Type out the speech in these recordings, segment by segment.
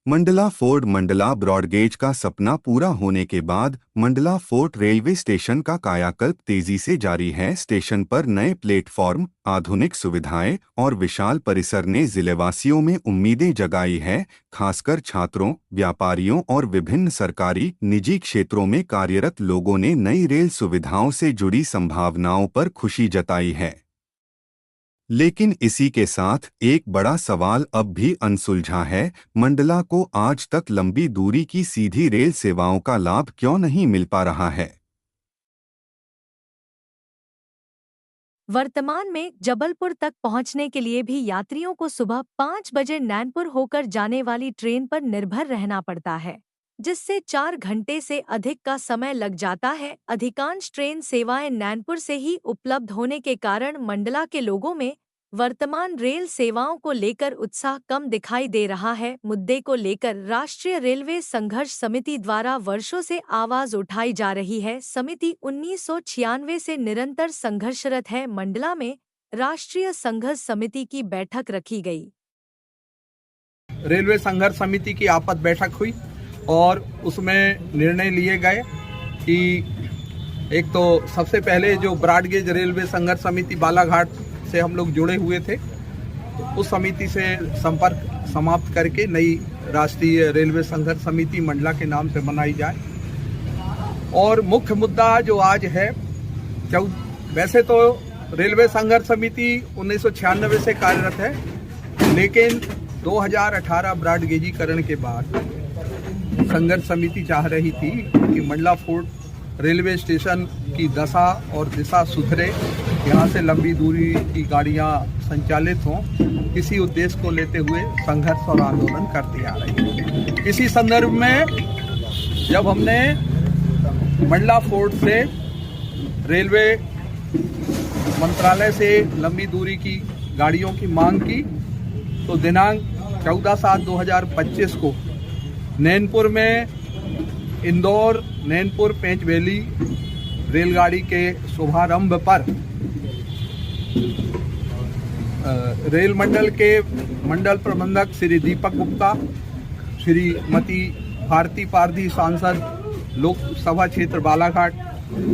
Mandla fort Mandla broad gauge का सपना पूरा होने के बाद मंडला फोर्ट रेलवे स्टेशन का कायाकल्प तेजी से जारी है। स्टेशन पर नए प्लेटफॉर्म, आधुनिक सुविधाएं और विशाल परिसर ने जिलेवासियों में उम्मीदें जगाई है। खासकर छात्रों, व्यापारियों और विभिन्न सरकारी निजी क्षेत्रों में कार्यरत लोगों ने नई रेल सुविधाओं से जुड़ी संभावनाओं पर खुशी जताई है। लेकिन इसी के साथ एक बड़ा सवाल अब भी अनसुलझा है। मंडला को आज तक लंबी दूरी की सीधी रेल सेवाओं का लाभ क्यों नहीं मिल पा रहा है? वर्तमान में जबलपुर तक पहुंचने के लिए भी यात्रियों को सुबह 5 बजे नैनपुर होकर जाने वाली ट्रेन पर निर्भर रहना पड़ता है, जिससे 4 घंटे से अधिक का समय लग जाता है। अधिकांश ट्रेन सेवाएं नैनपुर से ही उपलब्ध होने के कारण मंडला के लोगों में वर्तमान रेल सेवाओं को लेकर उत्साह कम दिखाई दे रहा है। मुद्दे को लेकर राष्ट्रीय रेलवे संघर्ष समिति द्वारा वर्षों से आवाज उठाई जा रही है। समिति 1996 से निरंतर संघर्षरत है। मंडला में राष्ट्रीय संघर्ष समिति की बैठक रखी गई। रेलवे संघर्ष समिति की आपात बैठक हुई और उसमें निर्णय लिए गए कि एक तो सबसे पहले जो ब्रॉडगेज रेलवे संघर्ष समिति बालाघाट से हम लोग जुड़े हुए थे, तो उस समिति से संपर्क समाप्त करके नई राष्ट्रीय रेलवे संघर्ष समिति मंडला के नाम से बनाई जाए। और मुख्य मुद्दा जो आज है, वैसे तो रेलवे संघर्ष समिति 1996 से कार्यरत है, लेकिन 2018 ब्रॉडगेजीकरण के बाद संघर्ष समिति चाह रही थी कि मंडला फोर्ट रेलवे स्टेशन की दशा और दिशा सुधरे, यहाँ से लंबी दूरी की गाड़ियाँ संचालित हों। इसी उद्देश्य को लेते हुए संघर्ष और आंदोलन करते आ रही है। इसी संदर्भ में जब हमने मंडला फोर्ट से रेलवे मंत्रालय से लंबी दूरी की गाड़ियों की मांग की, तो दिनांक 14/7/2025 को नैनपुर में इंदौर नैनपुर पेंचवैली रेलगाड़ी के शुभारंभ पर रेल मंडल के मंडल प्रबंधक श्री दीपक गुप्ता, श्रीमती भारती पारधी सांसद लोकसभा क्षेत्र बालाघाट,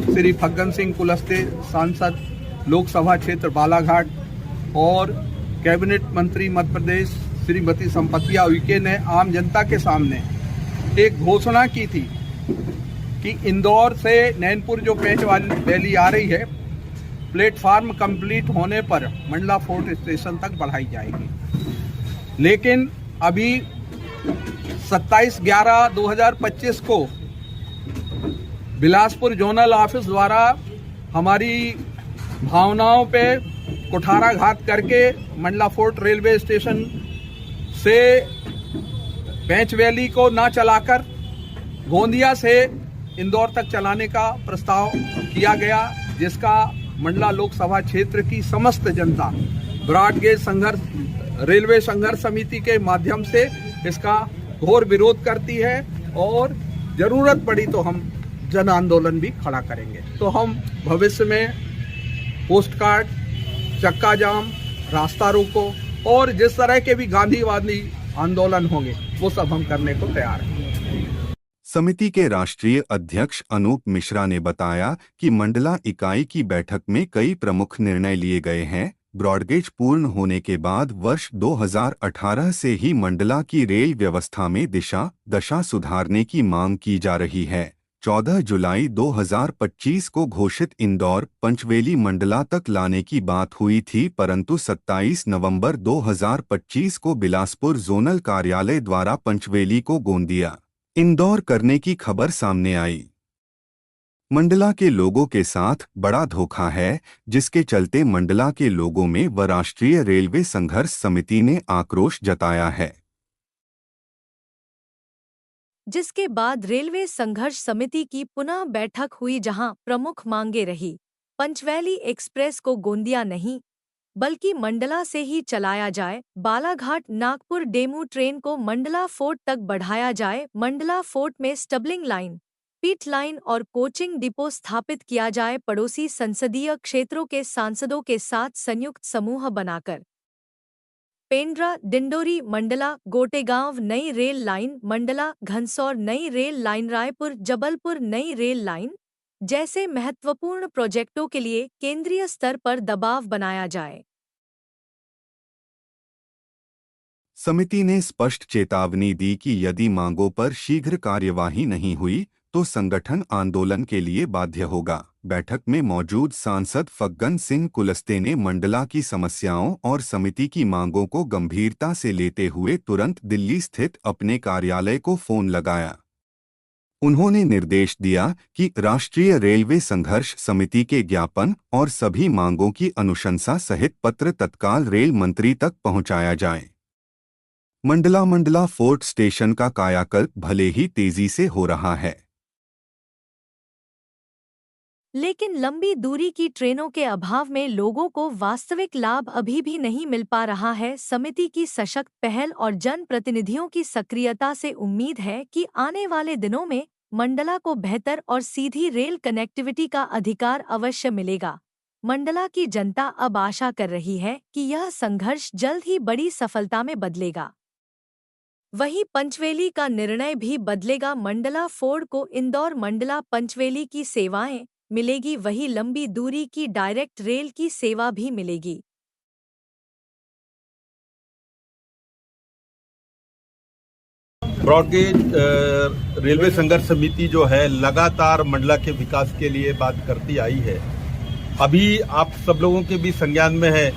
श्री फग्गन सिंह कुलस्ते सांसद लोकसभा क्षेत्र बालाघाट और कैबिनेट मंत्री मध्य प्रदेश श्रीमती संपतिया उइके ने आम जनता के सामने एक घोषणा की थी कि इंदौर से नैनपुर जो पेंचवैली आ रही है, प्लेटफार्म कंप्लीट होने पर मंडला फोर्ट स्टेशन तक बढ़ाई जाएगी। लेकिन अभी 27/11/2025 को बिलासपुर जोनल ऑफिस द्वारा हमारी भावनाओं पे कुठाराघात करके मंडला फोर्ट रेलवे स्टेशन से पेंचवैली को ना चलाकर गोंदिया से इंदौर तक चलाने का प्रस्ताव किया गया, जिसका मंडला लोकसभा क्षेत्र की समस्त जनता ब्रॉडगेज रेलवे संघर्ष समिति के माध्यम से इसका घोर विरोध करती है और जरूरत पड़ी तो हम जन आंदोलन भी खड़ा करेंगे। तो हम भविष्य में पोस्ट कार्ड, चक्का जाम, रास्ता रोको और जिस तरह के भी गांधीवादी आंदोलन होंगे वो सब हम करने को तैयार हैं। समिति के राष्ट्रीय अध्यक्ष अनूप मिश्रा ने बताया कि मंडला इकाई की बैठक में कई प्रमुख निर्णय लिए गए हैं। ब्रॉडगेज पूर्ण होने के बाद वर्ष 2018 से ही मंडला की रेल व्यवस्था में दशा सुधारने की मांग की जा रही है। 14 जुलाई 2025 को घोषित इंदौर पंचवेली मंडला तक लाने की बात हुई थी, परंतु 27 नवंबर 2025 को बिलासपुर जोनल कार्यालय द्वारा पंचवेली को गोंदिया इंदौर करने की खबर सामने आई। मंडला के लोगों के साथ बड़ा धोखा है, जिसके चलते मंडला के लोगों में व राष्ट्रीय रेलवे संघर्ष समिति ने आक्रोश जताया है। जिसके बाद रेलवे संघर्ष समिति की पुनः बैठक हुई, जहां प्रमुख मांगे रही पंचवैली एक्सप्रेस को गोंदिया नहीं बल्कि मंडला से ही चलाया जाए, बालाघाट नागपुर डेमू ट्रेन को मंडला फोर्ट तक बढ़ाया जाए, मंडला फोर्ट में स्टबलिंग लाइन, पीट लाइन और कोचिंग डिपो स्थापित किया जाए, पड़ोसी संसदीय क्षेत्रों के सांसदों के साथ संयुक्त समूह बनाकर पेंड्रा डिंडोरी मंडला गोटेगांव नई रेल लाइन, मंडला घनसौर नई रेल लाइन, रायपुर जबलपुर नई रेल लाइन जैसे महत्वपूर्ण प्रोजेक्टों के लिए केंद्रीय स्तर पर दबाव बनाया जाए। समिति ने स्पष्ट चेतावनी दी कि यदि मांगों पर शीघ्र कार्यवाही नहीं हुई तो संगठन आंदोलन के लिए बाध्य होगा। बैठक में मौजूद सांसद फग्गन सिंह कुलस्ते ने मंडला की समस्याओं और समिति की मांगों को गंभीरता से लेते हुए तुरंत दिल्ली स्थित अपने कार्यालय को फोन लगाया। उन्होंने निर्देश दिया कि राष्ट्रीय रेलवे संघर्ष समिति के ज्ञापन और सभी मांगों की अनुशंसा सहित पत्र तत्काल रेल मंत्री तक पहुंचाया जाए। मंडला फोर्ट स्टेशन का कायाकल्प भले ही तेजी से हो रहा है, लेकिन लंबी दूरी की ट्रेनों के अभाव में लोगों को वास्तविक लाभ अभी भी नहीं मिल पा रहा है। समिति की सशक्त पहल और जनप्रतिनिधियों की सक्रियता से उम्मीद है कि आने वाले दिनों में मंडला को बेहतर और सीधी रेल कनेक्टिविटी का अधिकार अवश्य मिलेगा। मंडला की जनता अब आशा कर रही है कि यह संघर्ष जल्द ही बड़ी सफलता में बदलेगा। वहीं पंचवेली का निर्णय भी बदलेगा। मंडला फोर्ड को इंदौर मंडला पंचवेली की सेवाएं मिलेगी, वही लंबी दूरी की डायरेक्ट रेल की सेवा भी मिलेगी। ब्रॉडगेज रेलवे संघर्ष समिति जो है लगातार मंडला के विकास के लिए बात करती आई है। अभी आप सब लोगों के भी संज्ञान में है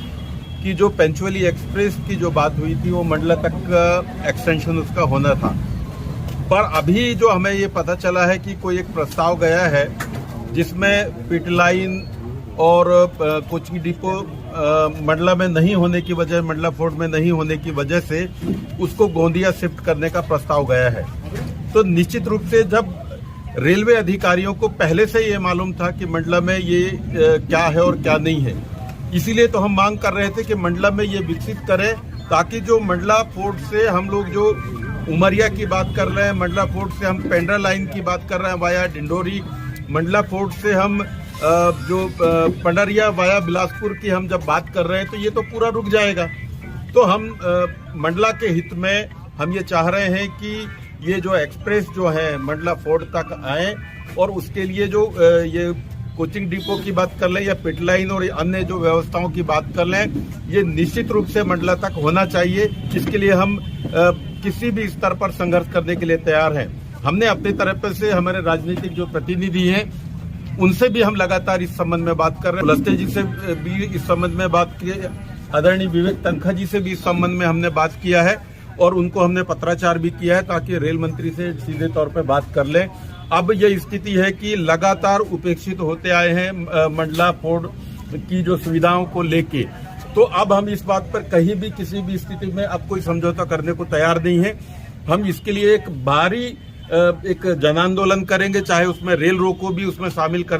कि जो पंचवेली एक्सप्रेस की जो बात हुई थी वो मंडला तक एक्सटेंशन उसका होना था, पर अभी जो हमें ये पता चला है कि कोई एक प्रस्ताव गया है जिसमें पिट लाइन और कोचिंग डिपो मंडला में नहीं होने की वजह, मंडला फोर्ट में नहीं होने की वजह से उसको गोंदिया शिफ्ट करने का प्रस्ताव गया है। तो निश्चित रूप से जब रेलवे अधिकारियों को पहले से ये मालूम था कि मंडला में ये क्या है और क्या नहीं है, इसीलिए तो हम मांग कर रहे थे कि मंडला में ये विकसित करें, ताकि जो मंडला फोर्ट से हम लोग जो उमरिया की बात कर रहे हैं, मंडला फोर्ट से हम पेंड्रा लाइन की बात कर रहे हैं वाया डिंडोरी, मंडला फोर्ट से हम जो पंडरिया वाया बिलासपुर की हम जब बात कर रहे हैं तो ये तो पूरा रुक जाएगा। तो हम मंडला के हित में हम ये चाह रहे हैं कि ये जो एक्सप्रेस जो है मंडला फोर्ट तक आए और उसके लिए जो ये कोचिंग डिपो की बात कर लें या पिट लाइन और अन्य जो व्यवस्थाओं की बात कर लें, ये निश्चित रूप से मंडला तक होना चाहिए। इसके लिए हम किसी भी स्तर पर संघर्ष करने के लिए तैयार हैं। हमने अपनी तरफ से हमारे राजनीतिक जो प्रतिनिधि हैं उनसे भी हम लगातार इस संबंध में बात कर रहे हैं। कुलस्ते जी से भी इस संबंध में बात की, आदरणीय विवेक तनखा जी से भी इस संबंध में हमने बात किया है और उनको हमने पत्राचार भी किया है ताकि रेल मंत्री से सीधे तौर पर बात कर लें। अब ये स्थिति है कि लगातार उपेक्षित होते आए हैं मंडला फोर्ट की जो सुविधाओं को लेके, तो अब हम इस बात पर कहीं भी किसी भी स्थिति में अब कोई समझौता करने को तैयार नहीं है। हम इसके लिए एक भारी एक जन आंदोलन करेंगे, चाहे उसमें रेल रोको भी उसमें शामिल कर